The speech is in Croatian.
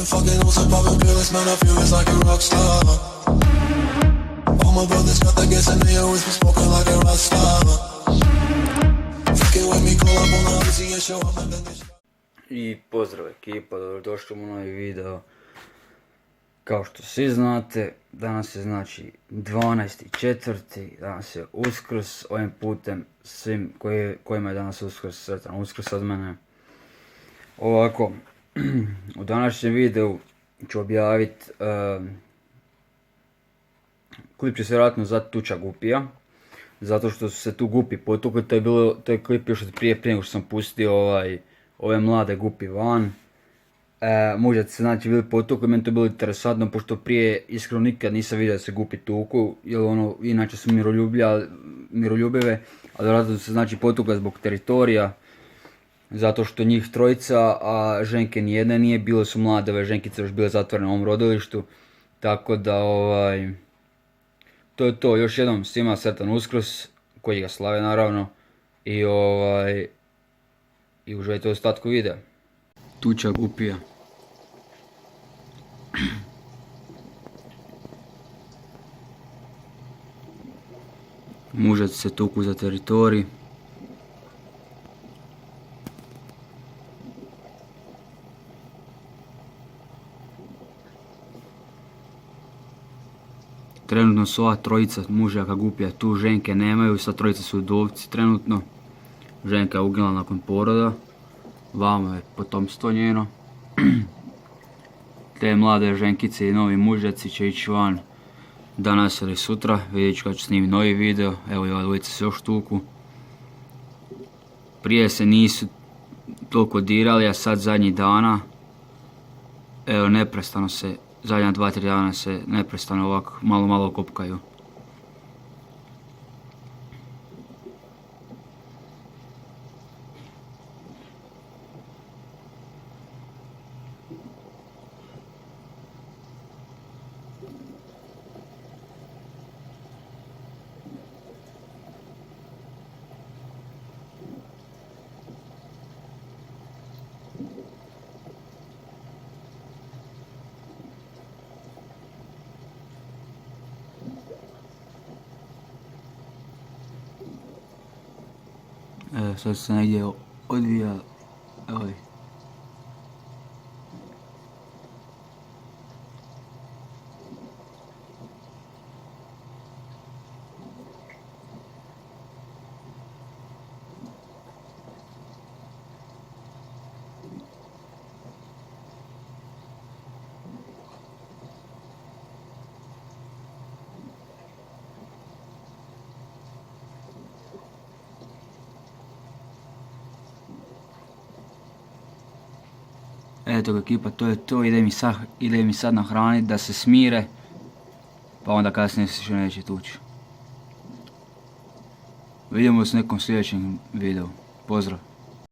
been fucking on some poppin' pills, man, I feel it's like a rock star. All my brothers got that gas and they always been smoking like a rock star. Fucking with me, call up on the Uzi and show up and then they... I pozdrav ekipa, dobrodošli u novi video. Kao što svi znate, danas je znači 12.4. Danas je Uskrs, ovim putem svim kojima je danas Uskrs, sretan Uskrs od mene. Ovako, u današnjem videu ću objaviti, klip će se vjerojatno zvati Tuča gupija, zato što su se tu gupi potukli, to je klip još od prije nego što sam pustio ove mlade gupi van. Mužjaci se znači bili potukli, meni to bilo interesantno, pošto prije iskreno nikad nisam vidio da se gupi tuku, jer inače su miroljubive, ali vjerojatno su se znači potukle zbog teritorija, zato što njih trojica, a ženke nijedne nije, bile su mlade, ove ženkice još bile zatvorene u ovom rodilištu, tako da to je to. Još jednom svima sretan Uskrs, koji ga slave naravno, i uživajte u ostatku videa. Tuča gupija. Mužac se tuku za teritorij. Trenutno su ova trojica mužjaka gupija tu, ženke nemaju, sva trojica su udovci trenutno. Ženka je uginula nakon poroda, vamo je potomstvo njeno. Te mlade ženkice i novi mužjaci će ići van danas ili sutra, vidjet ću kad ću snimiti novi video, evo i ova dvojica se još tuku. Prije se nisu toliko dirali, a sad zadnjih dana, evo neprestano se, zadnja 2-3 dana se neprestano ovako malo kopkaju. Sad se negdje odvija, evo. Eto ekipa, to je to, ide mi sad nahraniti da se smire, pa onda kasnije se što neće tući. Vidimo se u nekom sljedećem videu. Pozdrav!